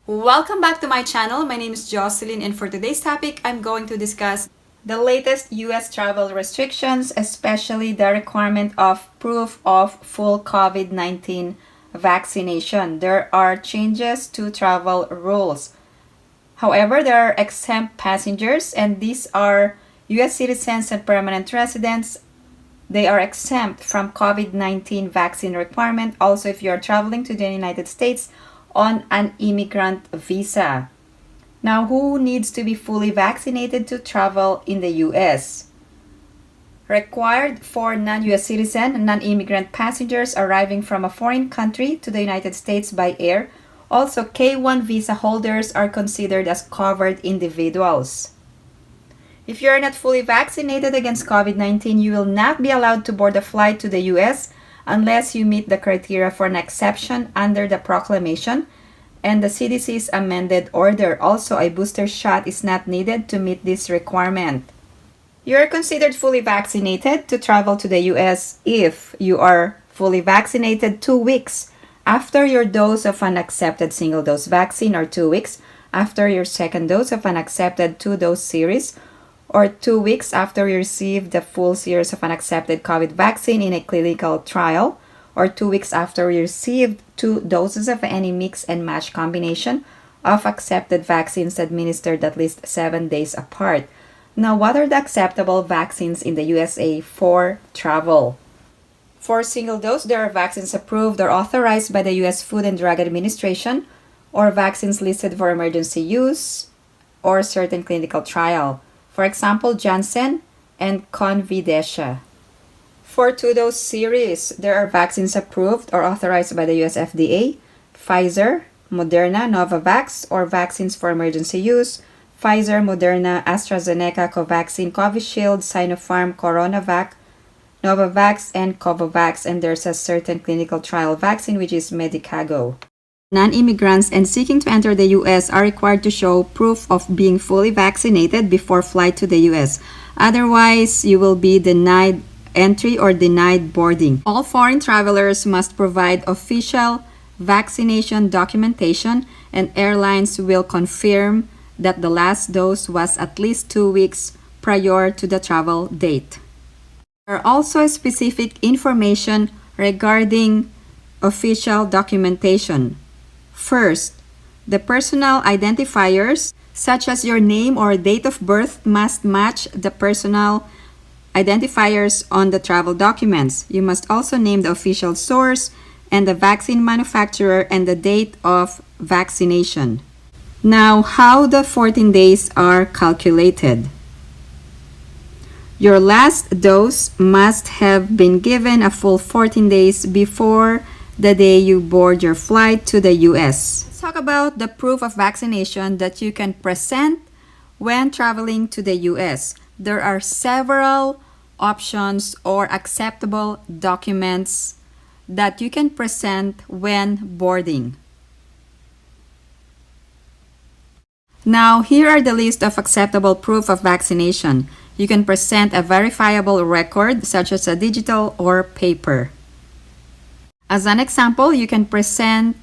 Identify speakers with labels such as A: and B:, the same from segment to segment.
A: Welcome back to my channel. My name is Jocelyn, and for today's topic, I'm going to discuss the latest US travel restrictions, especially the requirement of proof of full COVID-19 vaccination. There are changes to travel rules. However, there are exempt passengers, and these are US citizens and permanent residents. They are exempt from COVID-19 vaccine requirement. Also, if you're traveling to the United States on an immigrant visa. Now, who needs to be fully vaccinated to travel in the US? Required for non-US citizen, non-immigrant passengers arriving from a foreign country to the United States by air. Also, K-1 visa holders are considered as covered individuals. If you are not fully vaccinated against COVID-19, you will not be allowed to board a flight to the US unless you meet the criteria for an exception under the proclamation and the CDC's amended order. Also, a booster shot is not needed to meet this requirement. You are considered fully vaccinated to travel to the US if you are fully vaccinated 2 weeks after your dose of an accepted single-dose vaccine, or 2 weeks after your second dose of an accepted 2-dose series, or 2 weeks after you receive the full series of an accepted COVID vaccine in a clinical trial, or 2 weeks after you received 2 doses of any mix and match combination of accepted vaccines administered at least 7 days apart. Now, what are the acceptable vaccines in the USA for travel? For single dose, there are vaccines approved or authorized by the US Food and Drug Administration, or vaccines listed for emergency use or certain clinical trial. For example, Janssen and Convidecia. For 2-dose series, there are vaccines approved or authorized by the US FDA, Pfizer, Moderna, Novavax, or vaccines for emergency use, Pfizer, Moderna, AstraZeneca, Covaxin, Covishield, Sinopharm, Coronavac, Novavax, and Covovax, and there's a certain clinical trial vaccine which is Medicago. Non-immigrants and seeking to enter the US are required to show proof of being fully vaccinated before flight to the US. Otherwise, you will be denied entry or denied boarding. All foreign travelers must provide official vaccination documentation, and airlines will confirm that the last dose was at least 2 weeks prior to the travel date. There are also specific information regarding official documentation. First, the personal identifiers, such as your name or date of birth, must match the personal identifiers on the travel documents. You must also name the official source and the vaccine manufacturer and the date of vaccination. Now, how the 14 days are calculated. Your last dose must have been given a full 14 days before the day you board your flight to the US. Let's talk about the proof of vaccination that you can present when traveling to the US. There are several options or acceptable documents that you can present when boarding. Now, here are the list of acceptable proof of vaccination. You can present a verifiable record such as a digital or paper. As an example, you can present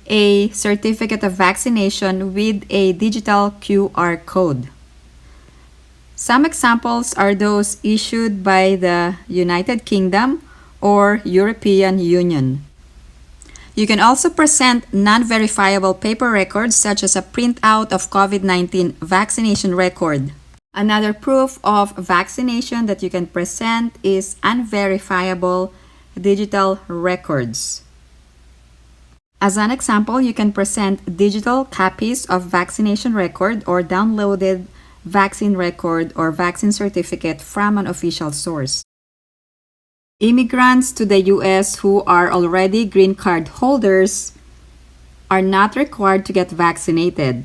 A: a certificate of vaccination with a digital QR code. Some examples are those issued by the United Kingdom or European Union. You can also present non-verifiable paper records such as a printout of COVID-19 vaccination record. Another proof of vaccination that you can present is unverifiable digital records. As an example, you can present digital copies of vaccination record or downloaded vaccine record or vaccine certificate from an official source. Immigrants to the US who are already green card holders are not required to get vaccinated.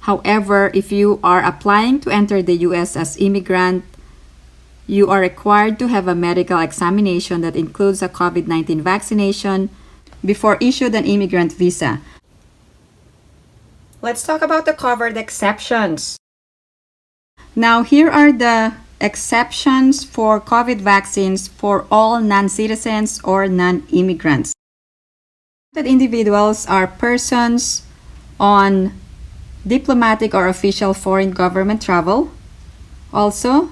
A: However, if you are applying to enter the US as immigrant, you are required to have a medical examination that includes a COVID-19 vaccination before issued an immigrant visa. Let's talk about the covered exceptions. Now, here are the exceptions for COVID vaccines for all non-citizens or non-immigrants. Individuals are persons on diplomatic or official foreign government travel. Also,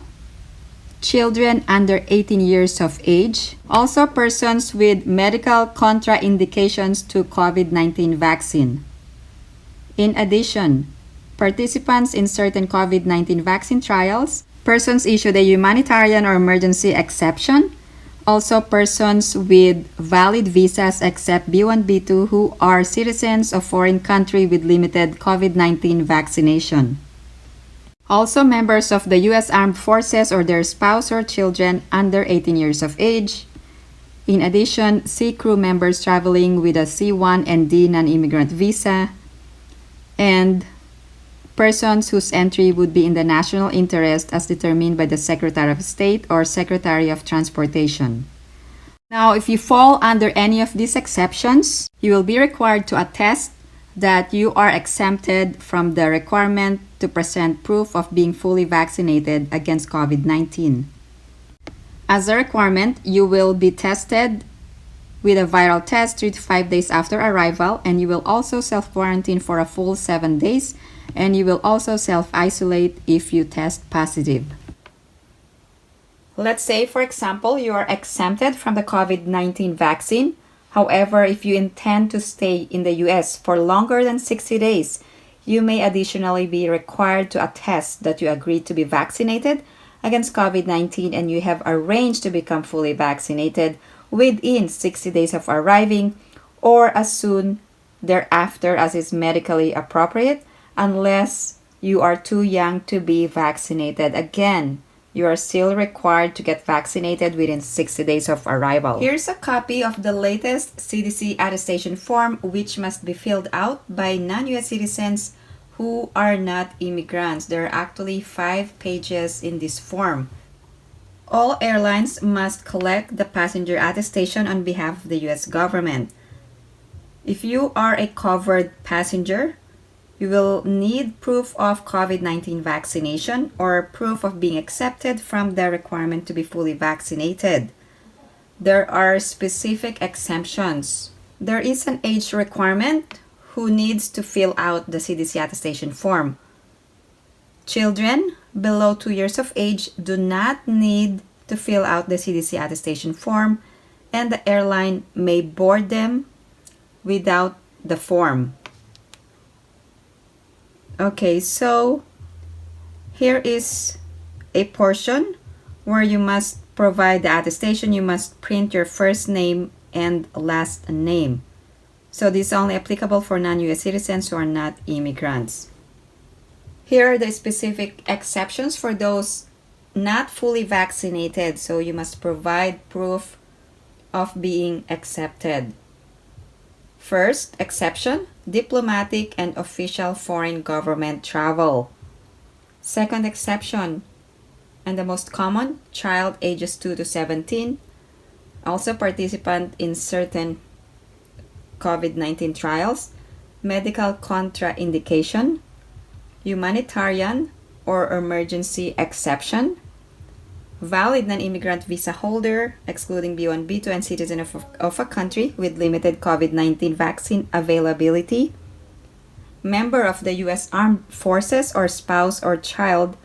A: children under 18 years of age. Also, persons with medical contraindications to COVID-19 vaccine. In addition, participants in certain COVID-19 vaccine trials, persons issued a humanitarian or emergency exception, also persons with valid visas except B1, B2 who are citizens of foreign country with limited COVID-19 vaccination. Also members of the U.S. Armed Forces or their spouse or children under 18 years of age. In addition, sea crew members traveling with a C1 and D non-immigrant visa, and persons whose entry would be in the national interest as determined by the Secretary of State or Secretary of Transportation. Now, if you fall under any of these exceptions, you will be required to attest that you are exempted from the requirement to present proof of being fully vaccinated against COVID-19. As a requirement, you will be tested with a viral test 3 to 5 days after arrival, and you will also self-quarantine for a full 7 days, and you will also self-isolate if you test positive. Let's say, for example, you are exempted from the COVID-19 vaccine. However, if you intend to stay in the US for longer than 60 days, you may additionally be required to attest that you agreed to be vaccinated against COVID-19 and you have arranged to become fully vaccinated within 60 days of arriving or as soon thereafter as is medically appropriate, unless you are too young to be vaccinated. Again, you are still required to get vaccinated within 60 days of arrival. Here's a copy of the latest CDC attestation form, which must be filled out by non-US citizens who are not immigrants. There are actually 5 pages in this form. All airlines must collect the passenger attestation on behalf of the US government. If you are a covered passenger, you will need proof of COVID-19 vaccination or proof of being accepted from the requirement to be fully vaccinated. There are specific exemptions. There is an age requirement who needs to fill out the CDC attestation form. Children below 2 years of age do not need to fill out the CDC attestation form, and the airline may board them without the form. Okay, so here is a portion where you must provide the attestation. You must print your first name and last name. So this is only applicable for non-US citizens who are not immigrants. Here are the specific exceptions for those not fully vaccinated. So you must provide proof of being accepted. First exception, diplomatic and official foreign government travel. Second exception, and the most common, child ages 2 to 17, also participant in certain COVID-19 trials, medical contraindication, humanitarian or emergency exception, valid non-immigrant visa holder, excluding B1, B2, and citizen of a country with limited COVID-19 vaccine availability, member of the U.S. Armed Forces or spouse or child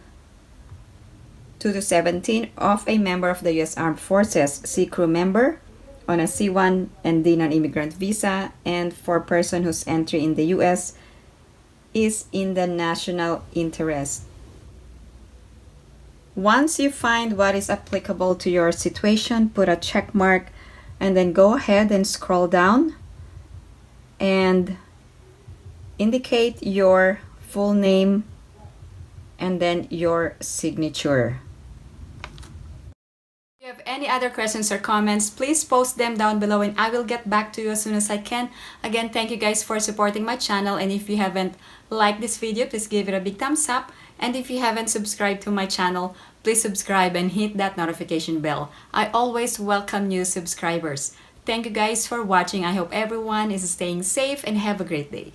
A: 2 to 17 of a member of the U.S. Armed Forces, sea crew member on a C1 and D non-immigrant visa, and for person whose entry in the U.S. is in the national interest. Once you find what is applicable to your situation, put a check mark and then go ahead and scroll down and indicate your full name and then your signature. If you have any other questions or comments, please post them down below and I will get back to you as soon as I can. Again, thank you guys for supporting my channel, and if you haven't liked this video, please give it a big thumbs up. And if you haven't subscribed to my channel, please subscribe and hit that notification bell. I always welcome new subscribers. Thank you guys for watching. I hope everyone is staying safe and have a great day.